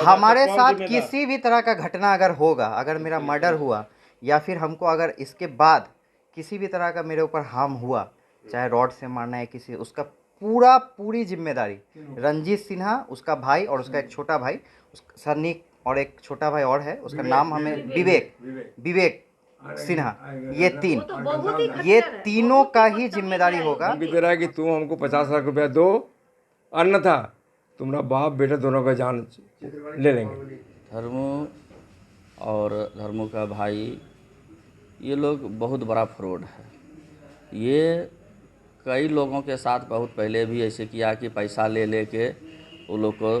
हमारे साथ किसी भी तरह का घटना अगर होगा, अगर मेरा मर्डर हुआ या फिर हमको अगर इसके बाद किसी भी तरह का मेरे ऊपर हार्म हुआ, चाहे रॉड से मारना है किसी, उसका पूरी जिम्मेदारी रंजीत सिन्हा, उसका भाई और उसका एक छोटा भाई, सन्नी, और एक छोटा भाई और है, उसका नाम हमें विवेक विवेक सिन्हा, ये तीनों का ही जिम्मेदारी होगा। हम कह रहा है कि तुम हमको 50 लाख रुपया दो, अन्यथा तुम्हारा बाप बेटा दोनों का जान ले लेंगे। धर्मू और धर्मू का भाई, ये लोग बहुत बड़ा फ्रॉड है। ये कई लोगों के साथ बहुत पहले भी ऐसे किया कि पैसा ले के वो लोग को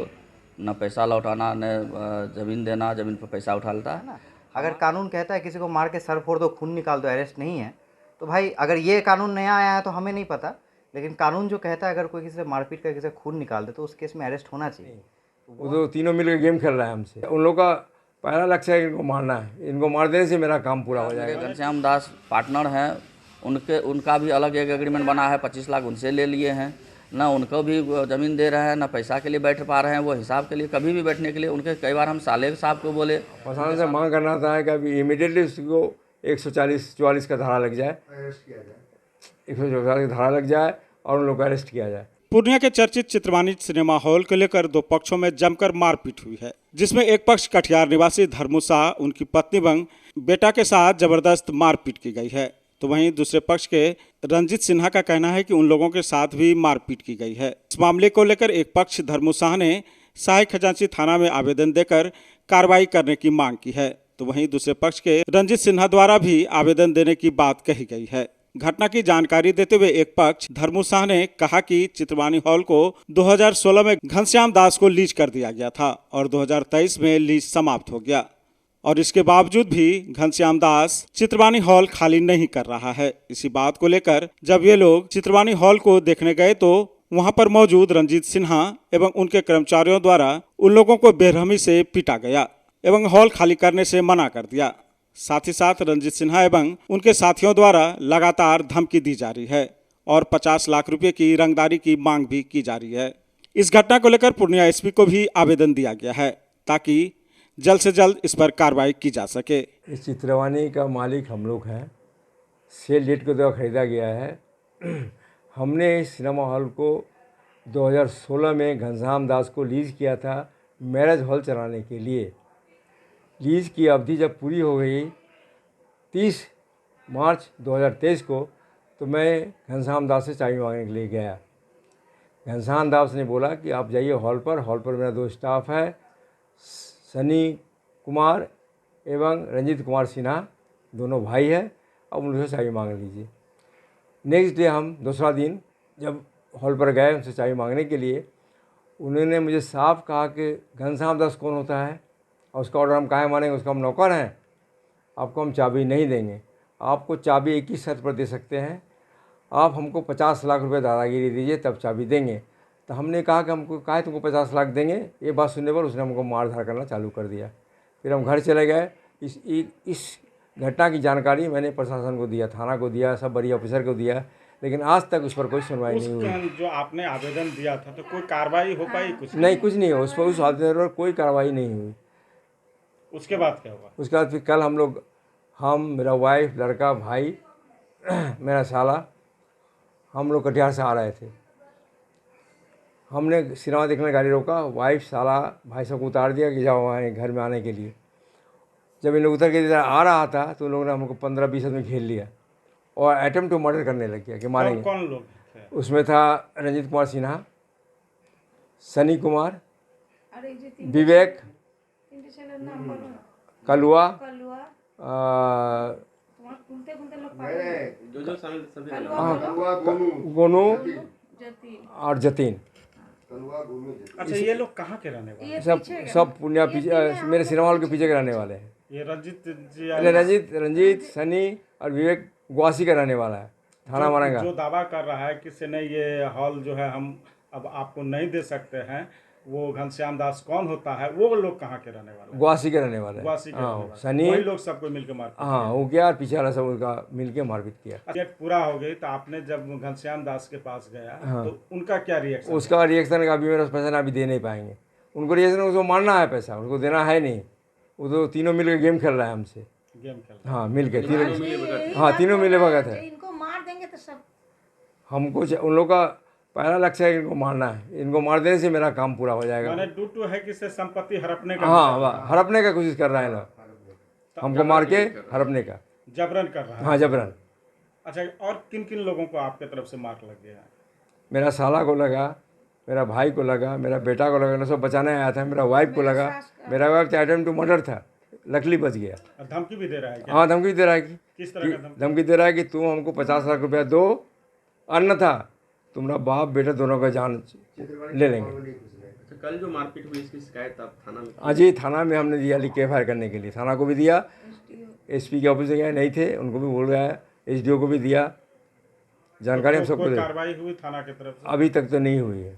न पैसा लौटाना, न ज़मीन देना, ज़मीन पर पैसा उठा लेता है ना। अगर कानून कहता है किसी को मार के सर फोड़ दो, खून निकाल दो, अरेस्ट नहीं है, तो भाई अगर ये कानून नया आया है तो हमें नहीं पता, लेकिन कानून जो कहता है अगर कोई किसी से मारपीट करके किसी से खून निकाल दे तो उस केस में अरेस्ट होना चाहिए। वो तो तीनों मिलकर गेम खेल रहा है हमसे। उन लोगों का पहला लक्ष्य है कि इनको मारना है, इनको मार देने से मेरा काम पूरा हो जाएगा। घनश्याम दास पार्टनर हैं, उनका भी अलग एक एग्रीमेंट बना है, 25 लाख उनसे ले लिए हैं। ना उनको भी ज़मीन दे रहे हैं, ना पैसा के लिए बैठ पा रहे हैं, वो हिसाब के लिए कभी भी बैठने के लिए उनके कई बार हम साले साहब को बोले। प्रशासन से मांग करना था है कि अभी इमीडिएटली उसको 144 का धारा लग जाए, 144 की धारा लग जाए और उन लोग को अरेस्ट किया जाए। पूर्णिया के चर्चित चित्रवाणी सिनेमा हॉल को लेकर दो पक्षों में जमकर मारपीट हुई है, जिसमें एक पक्ष कटिहार निवासी धर्मू शाह, उनकी पत्नी बंग बेटा के साथ जबरदस्त मारपीट की गई है, तो वहीं दूसरे पक्ष के रंजीत सिन्हा का कहना है कि उन लोगों के साथ भी मारपीट की गई है। इस मामले को लेकर एक पक्ष धर्मू शाह ने सहायक खजांची थाना में आवेदन देकर कार्रवाई करने की मांग की है, तो वहीं दूसरे पक्ष के रंजीत सिन्हा द्वारा भी आवेदन देने की बात कही गई है। घटना की जानकारी देते हुए एक पक्ष धर्मू शाह ने कहा कि चित्रवाणी हॉल को 2016 में घनश्याम दास को लीज कर दिया गया था और 2023 में लीज समाप्त हो गया, और इसके बावजूद भी घनश्याम दास चित्रवाणी हॉल खाली नहीं कर रहा है। इसी बात को लेकर जब ये लोग चित्रवाणी हॉल को देखने गए तो वहां पर मौजूद रंजीत सिन्हा एवं उनके कर्मचारियों द्वारा उन लोगों को बेरहमी से पीटा गया एवं हॉल खाली करने से मना कर दिया। साथ ही साथ रंजीत सिन्हा एवं उनके साथियों द्वारा लगातार धमकी दी जा रही है और 50 लाख रुपए की रंगदारी की मांग भी की जा रही है। इस घटना को लेकर पूर्णिया एसपी को भी आवेदन दिया गया है ताकि जल्द से जल्द इस पर कार्रवाई की जा सके। इस चित्रवाणी का मालिक हम लोग हैं, सेल डेट के द्वारा खरीदा गया है। हमने इस सिनेमा हॉल को 2016 में घनश्याम दास को लीज किया था मैरिज हॉल चलाने के लिए। लीज की अवधि जब पूरी हो गई 30 मार्च 2023 को, तो मैं घनश्याम दास से चाबी मांगने के लिए गया। घनश्याम दास ने बोला कि आप जाइए हॉल पर मेरा 2 स्टाफ है, सनी कुमार एवं रंजीत कुमार सिन्हा, दोनों भाई है, अब उनसे चाबी मांग लीजिए। नेक्स्ट डे हम दूसरा दिन जब हॉल पर गए उनसे चाबी मांगने के लिए, उन्होंने मुझे साफ कहा कि घनश्याम दास कौन होता है और उसका ऑर्डर हम काहे मानेंगे, उसका हम नौकर हैं, आपको हम चाबी नहीं देंगे। आपको चाबी एक ही शर्त पर दे सकते हैं, आप हमको 50 लाख रुपए दादागिरी दीजिए तब चाबी देंगे। तो हमने कहा कि हमको काहे तुमको 50 लाख देंगे। ये बात सुनने पर उसने हमको मारधाड़ करना चालू कर दिया। फिर हम घर चले गए। इस घटना की जानकारी मैंने प्रशासन को दिया, थाना को दिया, सब बड़ी ऑफिसर को दिया, लेकिन आज तक उस पर कोई सुनवाई नहीं हुई। जो आपने आवेदन दिया था तो कोई कार्रवाई हो पाई? कुछ नहीं उस पर, उस आवेदन पर कोई कार्रवाई नहीं हुई। उसके बाद क्या हुआ? उसके बाद फिर कल हम मेरा वाइफ, लड़का, भाई, मेरा साला, हम लोग कटिहार से आ रहे थे। हमने सिनेमा देखने गाड़ी रोका, वाइफ, साला, भाई सबको उतार दिया कि जाओ वहाँ घर में आने के लिए। जब इन लोग उतर के इधर आ रहा था तो उन लोगों ने हमको 15-20 आदमी घेर लिया और अटेम्प्ट टू मर्डर करने लग गया कि मारेंगे। कौन लोग थे? उसमें था रंजीत कुमार सिन्हा, सनी कुमार, विवेक, कलुआ, गोनू और जतीन। अच्छा, ये लोग कहाँ के रहने वाले हैं? सब पूर्णिया पीछे, मेरे सिनेमा हॉल के पीछे के रहने वाले हैं। ये रंजीत, सनी और विवेक ग्वासी का रहने वाला है, थाना मारेंगा। जो दावा कर रहा है कि नहीं ये हॉल जो है हम अब आपको नहीं दे सकते हैं, वो घनश्याम दास कौन होता है, वो लोग कहाँ के रहने वाले? ग्वासी के रहने वाले। सनी, वही लोग सबको मिलकर मार, हाँ वो क्या, पीछे वाला सब उनका मिलके मारपीट किया। डेट पूरा हो गई तो आपने जब घनश्याम दास के पास गया, हाँ, तो उनका क्या रिएक्शन? उसका रिएक्शन का अभी मेरा पैसा अभी दे नहीं पाएंगे। उनको रिएक्शन उसको मारना है पैसा, उनको देना है नहीं। वो तो तीनों मिल के गेम खेल रहा है हमसे। गेम खेल हाँ मिल के तीनों, यही हाँ तीनों मिले भगत जो है। इनको मार देंगे तो सब हमको उन लोग का पहला लक्ष्य है कि इनको मारना है, इनको मार देने से मेरा काम पूरा हो जाएगा। माने टू है कि से संपत्ति हड़पने का हाँ हड़पने का कोशिश कर रहा है लोग, हमको मार के हड़पने का। जबरन कर रहा है। हाँ जबरन। अच्छा, और किन किन लोगों को आपके तरफ से मार लग गया है? मेरा साला को लगा, मेरा भाई को लगा, मेरा बेटा को लगा, मैं सब बचाने आया था। मेरा वाइफ को लगा, मेरा वाइफ अटेम्प्ट टू मर्डर था, लकली बच गया। और धमकी भी दे रहा है क्या? हाँ धमकी दे रहा है कि किस तरह का धमकी? धमकी दे रहा है कि तुम हमको 50 लाख रुपया दो, अन्यथा तुम्हारा बाप बेटा दोनों का जान ले लेंगे। तो कल जो मारपीट हुई इसकी शिकायत आप थाना में? आज ही थाना में हमने दिया, लिख के एफ करने के लिए। थाना को भी दिया, एसपी के ऑफिस में गए, नहीं थे, उनको भी बोल गया है, एसडीओ को भी दिया, जानकारी हम सबको कोई दे। कार्रवाई हुई थाना की तरफ से? अभी तक तो नहीं हुई है।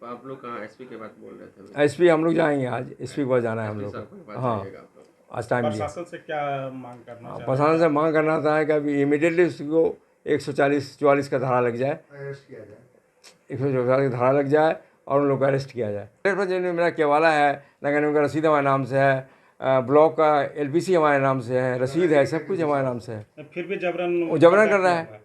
आप लोग कहाँ एसपी के बात बोल रहे थे? एसपी हम लोग जाएंगे आज, एसपी के पास जाना है हम लोग साहब के को। पास हाँ जाइएगा आप लोग। आज टाइम दिया। प्रशासन से क्या मांग करना चाहते हैं? प्रशासन से मांग करना था है कि अभी इमीडिएटली उसको 144 का धारा लग जाए, 144 की धारा लग जाए और उन लोग को अरेस्ट किया जाए। जो मेरा केवाला है, नगर का रसीद हमारे नाम से है, ब्लॉक का एलपीसी हमारे नाम से है, रसीद है, सब कुछ हमारे नाम से है। फिर भी जबरन वो जबरन कर रहा है,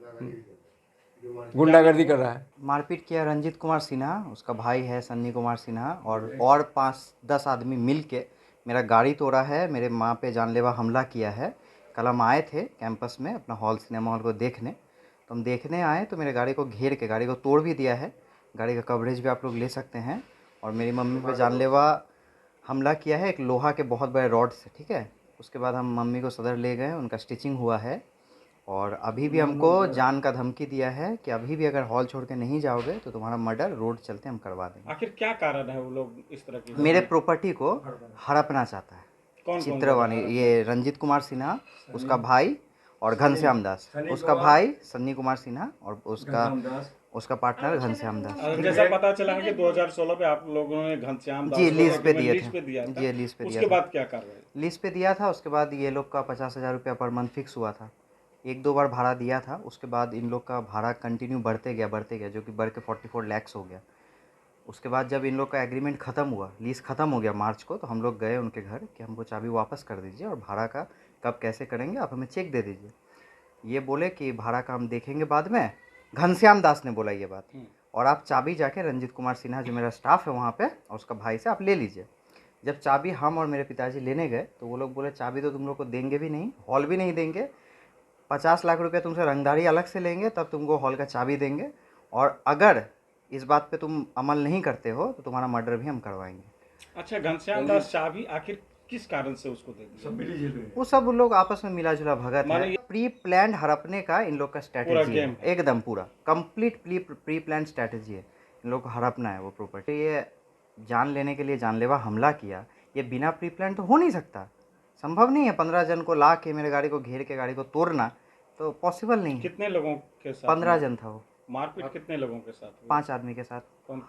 गुंडागर्दी कर रहा है। मारपीट किया रंजीत कुमार सिन्हा, उसका भाई है सन्नी कुमार सिन्हा, और 5-10 आदमी मिल के मेरा गाड़ी तोड़ा है, मेरे माँ पे जानलेवा हमला किया है। कल हम आए थे कैंपस में अपना हॉल, सिनेमा हॉल को देखने, तो हम देखने आए तो मेरे गाड़ी को घेर के गाड़ी को तोड़ भी दिया है। गाड़ी का कवरेज भी आप लोग ले सकते हैं। और मेरी मम्मी पे जानलेवा हमला किया है एक लोहा के बहुत बड़े रॉड से, ठीक है। उसके बाद हम मम्मी को सदर ले गए, उनका स्टिचिंग हुआ है। और अभी भी हमको जान का धमकी दिया है कि अभी भी अगर हॉल छोड़ के नहीं जाओगे तो तुम्हारा मर्डर रोड चलते हम करवा देंगे। आखिर क्या कारण है वो लोग इस तरह की? मेरे प्रॉपर्टी को हड़पना चाहता है। कौन चित्रवाणी, ये रंजीत कुमार सिन्हा, उसका भाई, और घनश्याम दास, उसका भाई सन्नी कुमार सिन्हा, और उसका पार्टनर घनश्याम दास। जैसा पता चला है कि 2016 पे आप लोगों ने घनश्याम दास जी को लीज पे लीज दिए पे थे। दिया था। जी लीज पे दिया उसके था। बाद क्या कार्रवाई? लीज पे दिया था, उसके बाद ये लोग का 50,000 रुपया पर मंथ फिक्स हुआ था। 1-2 बार भाड़ा दिया था, उसके बाद इन लोग का भाड़ा कंटिन्यू बढ़ते गया, जो कि बढ़ के 44 लाख हो गया। उसके बाद जब इन लोग का एग्रीमेंट ख़त्म हुआ, लीज़ ख़त्म हो गया मार्च को, तो हम लोग गए उनके घर कि हमको चाबी वापस कर दीजिए और भाड़ा का कब कैसे करेंगे, आप हमें चेक दे दीजिए। ये बोले कि भाड़ा का हम देखेंगे बाद में, घनश्याम दास ने बोला ये बात, और आप चाबी जाके रंजीत कुमार सिन्हा जो मेरा स्टाफ है वहाँ पे और उसका भाई से आप ले लीजिए। जब चाबी हम और मेरे पिताजी लेने गए तो वो लोग बोले चाबी तो तुम लोग को देंगे भी नहीं, हॉल भी नहीं देंगे, 50 लाख रुपया तुमसे रंगदारी अलग से लेंगे, तब तुमको हॉल का चाबी देंगे, और अगर इस बात पे तुम अमल नहीं करते हो तो तुम्हारा मर्डर भी हम करवाएंगे। अच्छा, घनश्याम दास चाबी आखिर किस कारण से उसको दे दी? वो सब उन लोग आपस में मिला जुला भगत माने है। ये- प्री प्लान हड़पने का इन लोग का स्ट्रैटेजी गेम है, एकदम पूरा कंप्लीट प्री प्लान स्ट्रैटेजी है। इन लोग को हड़पना है वो प्रॉपर्टी। ये जान लेने के लिए जानलेवा हमला किया, ये बिना प्री प्लान तो हो नहीं सकता, संभव नहीं है। 15 जन को ला के मेरे गाड़ी को घेर के गाड़ी को तोड़ना तो पॉसिबल नहीं है। कितने लोगों के साथ? 15 जन था वो, मारपीट कितने लोगों के साथ हुई? 5 आदमी के साथ। कौन?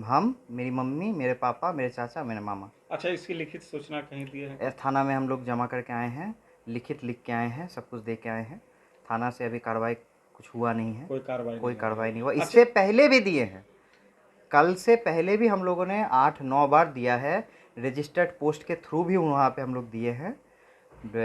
हम, मेरी मम्मी, मेरे पापा, मेरे चाचा, मेरे मामा। अच्छा, इसकी लिखित सूचना कहीं दिए है? थाना में हम लोग जमा करके आए हैं, लिखित लिख के आए हैं, सब कुछ दे के आए हैं। थाना से अभी कार्रवाई कुछ हुआ नहीं है, कोई कार्रवाई कोई नहीं कार्रवाई नहीं हुआ। इससे पहले भी दिए हैं, कल से पहले भी हम लोगों ने 8-9 बार दिया है, रजिस्टर्ड पोस्ट के थ्रू भी वहाँ पे हम लोग दिए हैं।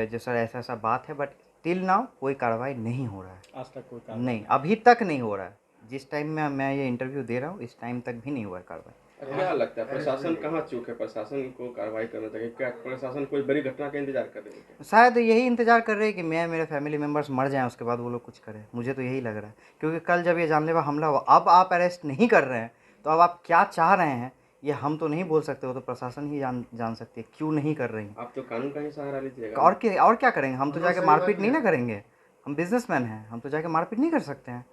जैसा ऐसा बात है, बट टिल नाउ कोई कार्रवाई नहीं हो रहा है। आज तक कोई कार्रवाई नहीं, अभी तक नहीं हो रहा है। जिस टाइम में मैं ये इंटरव्यू दे रहा हूँ इस टाइम तक भी नहीं हुआ है कार्रवाई। क्या लगता है प्रशासन कहाँ चूक है? प्रशासन को कार्रवाई करना चाहिए क्या? प्रशासन कोई बड़ी घटना का इंतजार कर रही है क्या? शायद यही इंतजार कर रहे हैं कि मैं, मेरे फैमिली मेम्बर्स मर जाएं, उसके बाद वो लोग कुछ करें। मुझे तो यही लग रहा है, क्योंकि कल जब ये जानलेवा हमला हुआ, अब आप अरेस्ट नहीं कर रहे हैं तो अब आप क्या चाह रहे हैं ये हम तो नहीं बोल सकते, वो तो प्रशासन ही जान सकती है क्यों नहीं कर रही। आप तो कानून का ही सहारा लीजिएगा। और क्या करेंगे? हम तो जाके मारपीट नहीं ना करेंगे, हम बिजनेसमैन हैं, हम तो जाके मारपीट नहीं कर सकते हैं।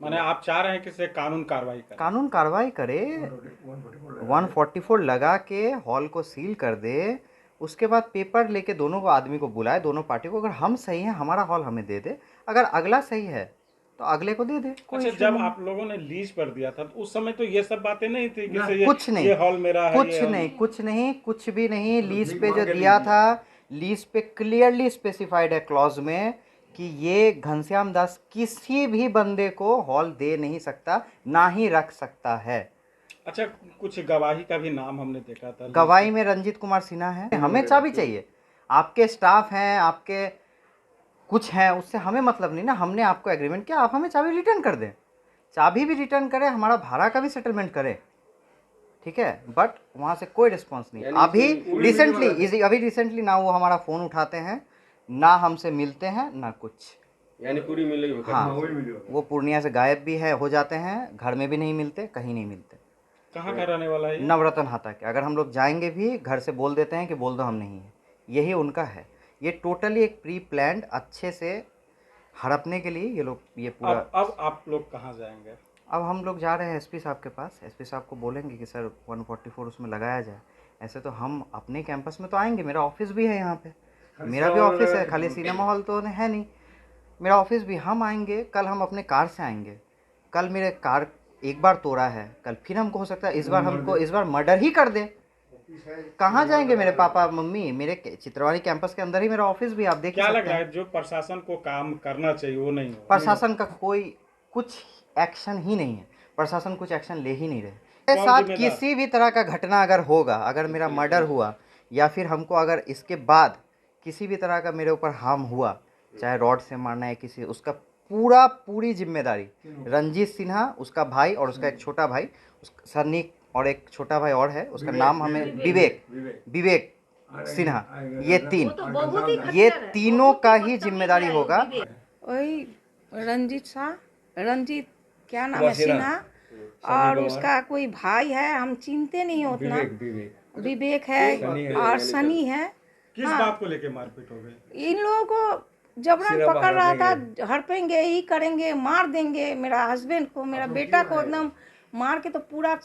माने आप चाह रहे हैं कि से कानून कार्रवाई करे? कानून कार्रवाई करे, 144 लगा के हॉल को सील कर दे, उसके बाद पेपर लेके दोनों को आदमी को बुलाए, दोनों पार्टी को, अगर हम सही हैं हमारा हॉल हमें दे दे, अगर अगला सही है तो अगले को दे दे। अच्छा, जब आप लोगों ने लीज पर दिया था तो उस समय तो ये सब बातें नहीं थी कि से कुछ नहीं, ये हॉल मेरा है, कुछ भी नहीं। लीज पे जो दिया था, लीज पे क्लियरली स्पेसिफाइड है क्लॉज में कि ये घनश्याम दास किसी भी बंदे को हॉल दे नहीं सकता, ना ही रख सकता है। अच्छा, कुछ गवाही का भी नाम हमने देखा था। गवाही में रंजीत कुमार सिन्हा है। हमें चाबी चाहिए, आपके स्टाफ हैं, आपके कुछ हैं, उससे हमें मतलब नहीं ना। हमने आपको एग्रीमेंट किया, आप हमें चाबी रिटर्न कर दें, चाबी भी रिटर्न करें, हमारा भाड़ा का भी सेटलमेंट करें, ठीक है। बट वहाँ से कोई रिस्पांस नहीं। अभी रिसेंटली ना वो हमारा फ़ोन उठाते हैं, ना हमसे मिलते हैं, ना कुछ। यानी पूरी मिली हो हाँ, वो पूर्णिया से गायब भी है, हो जाते हैं, घर में भी नहीं मिलते, कहीं नहीं मिलते। कहाँ का रहने वाला है ये? नवरत्न हाता के। अगर हम लोग जाएंगे भी घर से बोल देते हैं कि बोल दो हम नहीं हैं, यही उनका है। ये टोटली एक प्री प्लान्ड, अच्छे से हड़पने के लिए ये लोग ये पूरा। अब आप लोग कहाँ जाएंगे? अब हम लोग जा रहे हैं एसपी साहब के पास। एसपी साहब को बोलेंगे कि सर 144 उसमें लगाया जाए। ऐसे तो हम अपने कैंपस में तो आएंगे, मेरा ऑफिस भी है यहाँ पे, मेरा भी ऑफिस है, खाली सिनेमा हॉल तो है नहीं, मेरा ऑफिस भी। हम आएंगे, कल हम अपने कार से आएंगे। कल मेरे कार एक बार तोड़ा है, कल फिर हमको हो सकता है इस बार मर्डर ही कर दे। कहाँ जाएंगे मेरे पापा मम्मी? मेरे चित्रवानी कैंपस के अंदर ही मेरा ऑफिस भी, आप देख क्या लग सकते रहा हैं। है जो प्रशासन को काम करना चाहिए वो नहीं हो? प्रशासन का कोई कुछ एक्शन ही नहीं है, प्रशासन कुछ एक्शन ले ही नहीं रहे। मेरे कौन साथ जिम्मेदार? किसी भी तरह का घटना अगर होगा, अगर मेरा मर्डर हुआ या फिर हमको अगर इसके बाद किसी भी तरह का मेरे ऊपर हार्म हुआ, चाहे रॉड से मारना है किसी, उसका पूरी जिम्मेदारी रंजीत सिन्हा, उसका भाई और उसका एक छोटा भाई, सन्नी, और एक छोटा भाई और है, उसका नाम हमें विवेक सिन्हा, ये तीनों का ही जिम्मेदारी होगा। वही रंजीत क्या नाम है, सिन्हा, और उसका कोई भाई है, हम चिनते नहीं उतना, विवेक है और सनी है। किस बात को लेके मारपीट हो गई? इन लोगों को जबरन पकड़ रहा था, हड़पेंगे ही करेंगे, मार देंगे मेरा हस्बैंड को, मेरा बेटा को एकदम मार के तो पूरा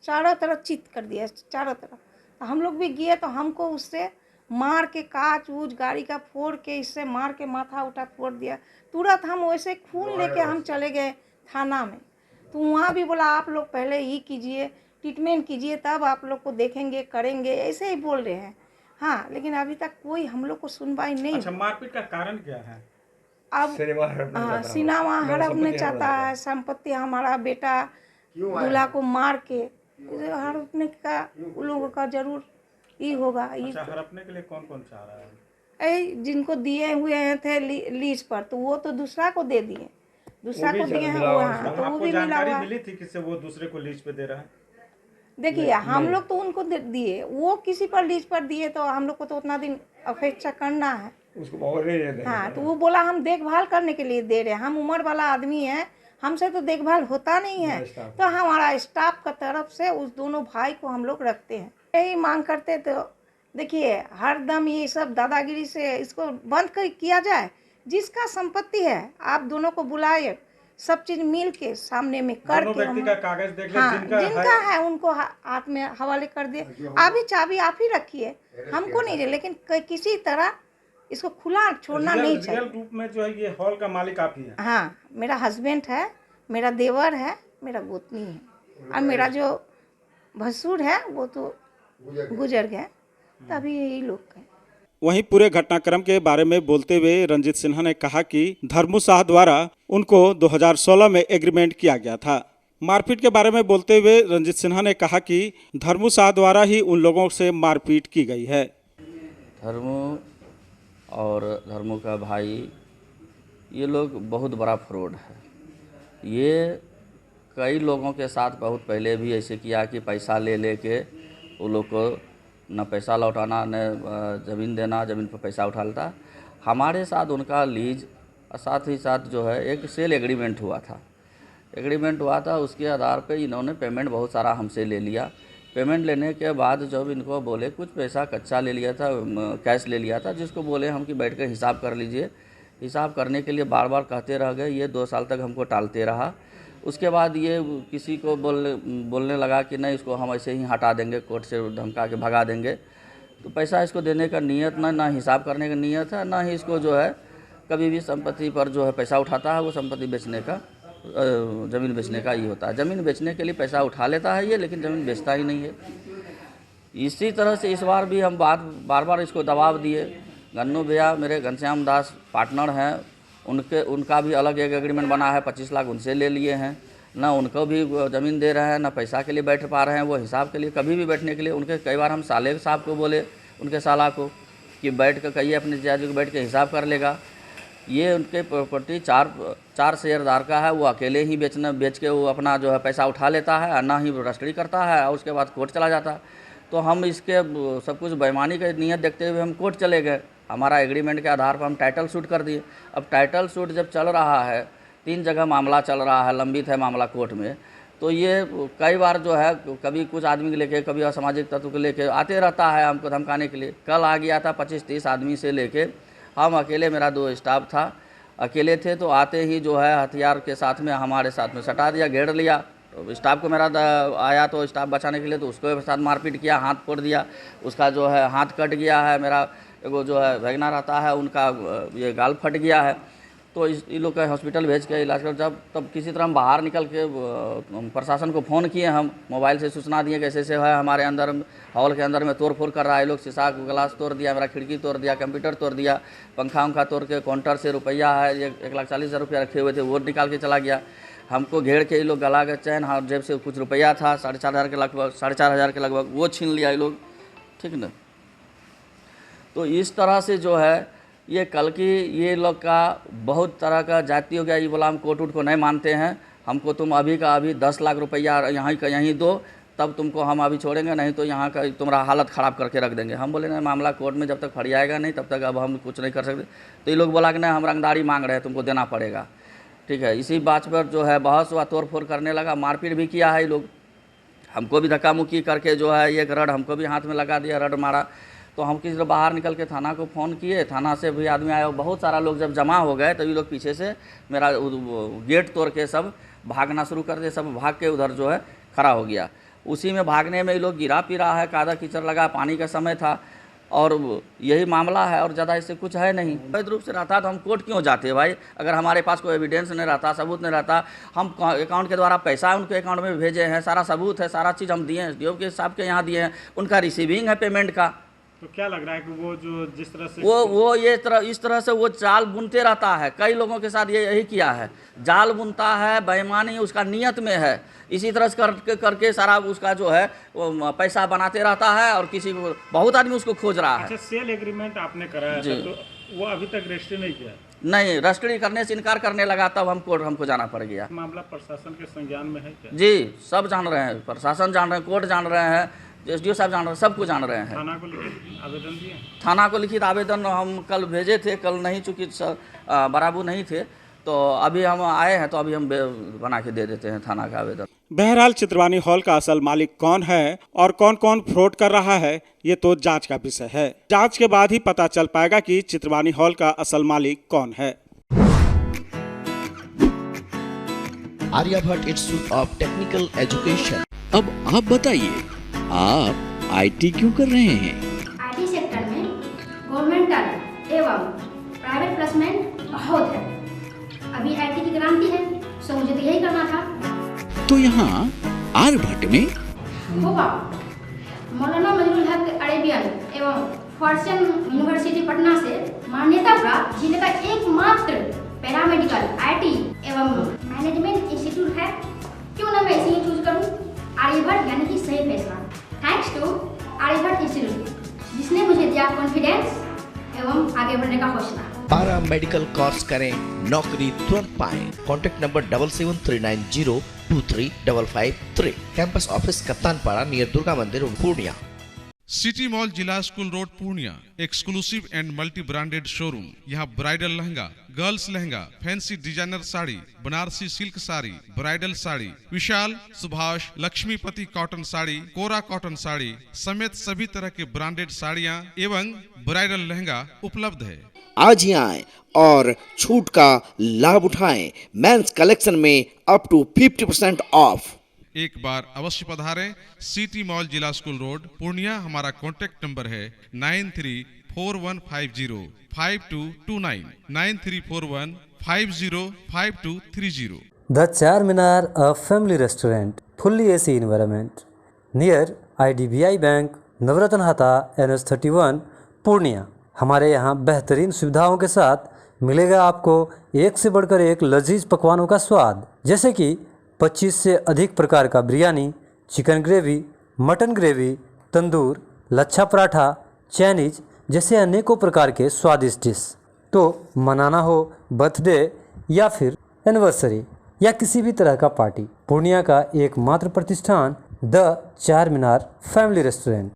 चारों तरफ चित कर दिया, चारों तरफ। तो हम लोग भी गए तो हमको उससे मार के कांच ऊज गाड़ी का फोड़ के, इससे मार के माथा उठा फोड़ दिया। तुरंत हम वैसे खून लेके हम चले गए थाना में। तो वहाँ भी बोला आप लोग पहले ही कीजिए, ट्रीटमेंट कीजिए, तब आप लोग को देखेंगे करेंगे, ऐसे ही बोल रहे हैं। हाँ, लेकिन अभी तक कोई हम लोग को सुनवाई नहीं। अच्छा, मारपीट का कारण क्या है? अब सिनेमा हड़पने चाहता है, संपत्ति हमारा बेटा दूल्हा को मार के हड़पने का उन लोगों का जरूर ही होगा। अच्छा, हड़पने के लिए कौन कौन चाह रहा है? जिनको दिए हुए थे लीज पर, तो वो तो दूसरा को दे दिए, दूसरा को दिए हैं वो। हाँ, तो वो आपको भी मिला जानकारी हुआ। मिली थी किससे वो दूसरे को लीज पे दे रहा है? देखिए, हम लोग तो उनको दिए, वो किसी पर लीज पर दिए, तो हम लोग को तो उतना दिन अपेक्षा करना है उसको। हाँ, तो वो बोला हम देखभाल करने के लिए दे रहे हैं, हम उम्र वाला आदमी है, हमसे तो देखभाल होता नहीं है, तो हमारा स्टाफ का तरफ से उस दोनों भाई को हम लोग रखते हैं। यही मांग करते। तो देखिए, हर दम ये सब दादागिरी से इसको बंद किया जाए। जिसका संपत्ति है आप दोनों को बुलाए, सब चीज मिल के सामने में दोनों करके व्यक्ति का कागज देख ले, हाँ, जिनका है। है उनको हाथ में हवाले कर दे। अभी चाबी आप ही रखिए, हमको नहीं, लेकिन किसी तरह इसको खुला छोड़ना नहीं चाहिए। रियल रूप में जो है ये हॉल का मालिक आप ही हैं? हाँ, मेरा हस्बैंड है, मेरा देवर है, मेरा गोतनी है, और मेरा जो भसुर है वो तो गुजर गए, तभी यही लोग हैं। वहीं पूरे घटनाक्रम के बारे में बोलते हुए रंजीत सिन्हा ने कहा कि धर्मू शाह द्वारा उनको 2016 में एग्रीमेंट किया गया था। मारपीट के बारे में बोलते हुए रंजीत सिन्हा ने कहा कि धर्मू शाह द्वारा ही उन लोगों से मारपीट की गई है। धर्मू और धर्मू का भाई, ये लोग बहुत बड़ा फ्रॉड है। ये कई लोगों के साथ बहुत पहले भी ऐसे किया कि पैसा ले के वो लोग को न पैसा लौटाना, न ज़मीन देना, ज़मीन पर पैसा उठा लेता। हमारे साथ उनका लीज और साथ ही साथ जो है एक सेल एग्रीमेंट हुआ था। उसके आधार पे इन्होंने पेमेंट बहुत सारा हमसे ले लिया। पेमेंट लेने के बाद जब इनको बोले कुछ पैसा कच्चा ले लिया था, कैश ले लिया था, जिसको बोले हम कि बैठ कर हिसाब कर लीजिए। हिसाब करने के लिए बार बार कहते रह गए। ये 2 साल तक हमको टालते रहा। उसके बाद ये किसी को बोलने लगा कि नहीं, इसको हम ऐसे ही हटा देंगे, कोर्ट से धमका के भगा देंगे। तो पैसा इसको देने का नियत ना हिसाब करने का नियत है, ना ही इसको जो है कभी भी संपत्ति पर जो है पैसा उठाता है। वो संपत्ति बेचने का, ज़मीन बेचने का ये होता है। ज़मीन बेचने के लिए पैसा उठा लेता है ये, लेकिन ज़मीन बेचता ही नहीं है। इसी तरह से इस बार भी हम बार बार इसको दबाव दिए। गन्नू भैया मेरे घनश्याम दास पार्टनर हैं, उनका भी अलग एक एग्रीमेंट बना है, 25 लाख उनसे ले लिए हैं। ना उनको भी वो ज़मीन दे रहे हैं, ना पैसा के लिए बैठ पा रहे हैं वो हिसाब के लिए कभी भी बैठने के लिए। उनके कई बार हम साले साहब को बोले, उनके साला को, कि बैठ कर कहिए अपने जायज को, बैठ के हिसाब कर लेगा। ये उनके प्रॉपर्टी चार शेयरदार का है, वो अकेले ही बेच के वो अपना जो है पैसा उठा लेता है, और ना ही रजिस्ट्री करता है, और उसके बाद कोर्ट चला जाता है। तो हम इसके सब कुछ बेईमानी की नीयत देखते हुए हम कोर्ट चले गए। हमारा एग्रीमेंट के आधार पर हम टाइटल सूट कर दिए। अब टाइटल सूट जब चल रहा है, 3 जगह मामला चल रहा है, लंबित है मामला कोर्ट में, तो ये कई बार जो है कभी कुछ आदमी को लेके, कभी असामाजिक तत्व को लेके आते रहता है हमको धमकाने के लिए। कल आ गया था 25-30 आदमी से लेके, हम अकेले, मेरा 2 स्टाफ था, अकेले थे। तो आते ही जो है हथियार के साथ में हमारे साथ में सटा दिया, घेर लिया। तो स्टाफ को मेरा आया तो स्टाफ बचाने के लिए, तो उसको साथ मारपीट किया, हाथ फोड़ दिया, उसका जो है हाथ कट गया है। मेरा एगो जो है भगना रहता है, उनका ये गाल फट गया है। तो इन लोग का हॉस्पिटल भेज के इलाज कर, जब तब किसी तरह हम बाहर निकल के प्रशासन को फ़ोन किए, हम मोबाइल से सूचना दिए कैसे से है हमारे अंदर हॉल के अंदर में तोड़ फोड़ कर रहा है। लोग शीशा ग्लास तोड़ दिया, मेरा खिड़की तोड़ दिया, कंप्यूटर तोड़ दिया, पंखा उंखा तोड़ के, काउंटर से रुपया है 1,40,000 रुपया रखे हुए थे वो निकाल के चला गया। हमको घेर के ये लोग गला के चैन, हाथ जेब से कुछ रुपया था 4,500 के लगभग, 4,500 के लगभग, वो छीन लिया ये लोग, ठीक ना। तो इस तरह से जो है ये कल की ये लोग का बहुत तरह का जाति हो गया। ये बोला हम कोर्ट उट को नहीं मानते हैं, हमको तुम अभी का अभी 10 लाख रुपया यहाँ का यहीं दो, तब तुमको हम अभी छोड़ेंगे, नहीं तो यहाँ का तुम्हारा हालत ख़राब करके रख देंगे। हम बोले नहीं, मामला कोर्ट में जब तक फरियाएगा नहीं तब तक अब हम कुछ नहीं कर सकते। तो ये लोग बोला कि नहीं, हम रंगदारी मांग रहे हैं, तुमको देना पड़ेगा, ठीक है। इसी बात पर जो है बहस हुआ, तोड़ फोड़ करने लगा, मारपीट भी किया है ये लोग। हमको भी धक्का मुक्की करके जो है एक रड हमको भी हाथ में लगा दिया, रड मारा। तो हम किसी बाहर निकल के थाना को फ़ोन किए, थाना से भी आदमी आया। बहुत सारा लोग जब जमा हो गए तो ये लोग पीछे से मेरा गेट तोड़ के सब भागना शुरू कर दिए। सब भाग के उधर जो है खड़ा हो गया। उसी में भागने में ये लोग गिरा पिरा है, कादा कीचड़ लगा, पानी का समय था, और यही मामला है और ज़्यादा इससे कुछ है नहीं। वैध रूप से रहता तो हम कोर्ट क्यों जाते भाई? अगर हमारे पास कोई एविडेंस नहीं रहता, सबूत नहीं रहता, हम अकाउंट के द्वारा पैसा उनके अकाउंट में भेजे हैं, सारा सबूत है, सारा चीज़ हम दिए हैं, एसडीओ के साहब के यहाँ दिए हैं, उनका रिसीविंग है पेमेंट का। तो क्या लग रहा है कि वो जो जिस तरह से वो इस तरह से वो जाल बुनते रहता है। कई लोगों के साथ ये यही किया है, जाल बुनता है, बेईमानी उसका नियत में है। इसी तरह से करके सारा उसका जो है वो पैसा बनाते रहता है, और किसी को बहुत आदमी उसको खोज रहा है। अच्छा, सेल एग्रीमेंट आपने कराया था, तो वो अभी तक रजिस्ट्री नहीं किया? नहीं, रजिस्ट्री करने से इनकार करने लगा, तब हमको जाना पड़ गया। मामला प्रशासन के संज्ञान में है क्या? जी, सब जान रहे हैं, प्रशासन जान रहे हैं, कोर्ट जान रहे हैं, एसडीओ साहब जान रहे हैं, सबको जान रहे हैं। थाना को लिखित आवेदन दिए? थाना को लिखित आवेदन हम कल भेजे थे, कल नहीं, चूँकि बराबर नहीं थे, तो अभी हम आए हैं, तो अभी हम बना के दे देते हैं थाना का आवेदन। बहरहाल चित्रवानी हॉल का असल मालिक कौन है और कौन कौन फ्रॉड कर रहा है, ये तो जांच का विषय है। जांच के बाद ही पता चल पाएगा कि चित्रवानी हॉल का असल मालिक कौन है। Aryabhatta institute of technical education. अब आप बताइए, आप आईटी क्यों कर रहे हैं? आईटी सेक्टर में गवर्नमेंटल एवं प्राइवेट प्लेसमेंट बहुत है। अभी आईटी की क्रांति है, सो मुझे तो यही करना था। तो यहाँ आर्यभट्ट में होगा मौलाना मजरूल हक अरेबियन एवं फॉर्चून यूनिवर्सिटी पटना से मान्यता प्राप्त जिले का एकमात्र पैरामेडिकल आईटी एवं मैनेजमेंट इंस्टीट्यूट है। क्यों ना मैं इसे ही चूज करूं? आर्यभट्ट यानी कि सही फैसला। थैंक्स टू आर्यभट्ट इंस्टीट्यूट, जिसने मुझे दिया कॉन्फिडेंस एवं आगे बढ़ने का हौसला। पारा मेडिकल कोर्स करें, नौकरी तुरंत पाएं। Contact number 7739023553। Campus office Kaptanpara near Durga Mandir, Purnia. City mall जिला school road, Purnia. Exclusive and multi branded showroom. यहाँ bridal lehenga, girls lehenga, fancy designer sari, Banarasi silk sari, bridal sari, Vishal, Subhash, Laxmipati cotton sari, Kora cotton sari समेत सभी तरह के ब्रांडेड साड़ियाँ एवं ब्राइडल लहंगा उपलब्ध है। आज ही आएं और छूट का लाभ उठाएं। मेंस कलेक्शन में अप टू 50% ऑफ। एक बार अवश्य पधारें। सिटी मॉल जिला स्कूल रोड, पूर्णिया। हमारा कॉन्टैक्ट नंबर है 9341505229 9341505230। The Charminar, a family restaurant, fully AC environment, near IDBI Bank, नवरत्न हाता, NH31, पूर्णिया। हमारे यहाँ बेहतरीन सुविधाओं के साथ मिलेगा आपको एक से बढ़कर एक लजीज पकवानों का स्वाद, जैसे कि 25 से अधिक प्रकार का biryani, chicken gravy, mutton gravy, tandoor, lachha paratha, Chinese जैसे अनेकों प्रकार के स्वादिष्ट डिश। तो मनाना हो बर्थडे या फिर एनिवर्सरी या किसी भी तरह का पार्टी, पूर्णिया का एकमात्र प्रतिष्ठान द चार मीनार फैमिली रेस्टोरेंट।